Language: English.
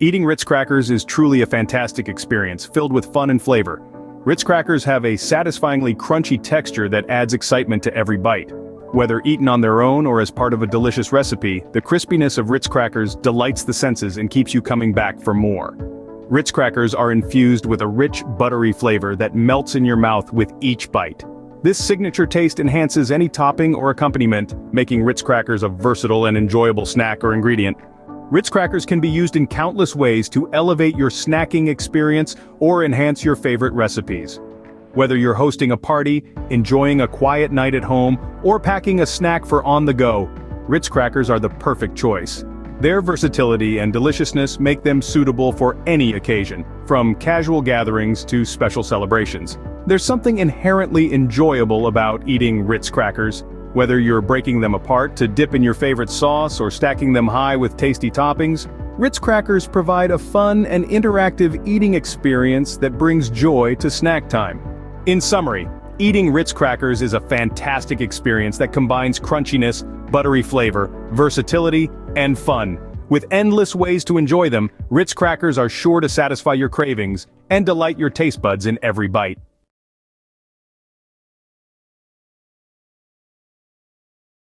Eating Ritz crackers is truly a fantastic experience, filled with fun and flavor. Ritz crackers have a satisfyingly crunchy texture that adds excitement to every bite. Whether eaten on their own or as part of a delicious recipe, the crispiness of Ritz crackers delights the senses and keeps you coming back for more. Ritz crackers are infused with a rich, buttery flavor that melts in your mouth with each bite. This signature taste enhances any topping or accompaniment, making Ritz crackers a versatile and enjoyable snack or ingredient. Ritz crackers can be used in countless ways to elevate your snacking experience or enhance your favorite recipes. Whether you're hosting a party, enjoying a quiet night at home, or packing a snack for on the go, Ritz crackers are the perfect choice. Their versatility and deliciousness make them suitable for any occasion, from casual gatherings to special celebrations. There's something inherently enjoyable about eating Ritz crackers. Whether you're breaking them apart to dip in your favorite sauce or stacking them high with tasty toppings, Ritz crackers provide a fun and interactive eating experience that brings joy to snack time. In summary, eating Ritz crackers is a fantastic experience that combines crunchiness, buttery flavor, versatility, and fun. With endless ways to enjoy them, Ritz crackers are sure to satisfy your cravings and delight your taste buds in every bite.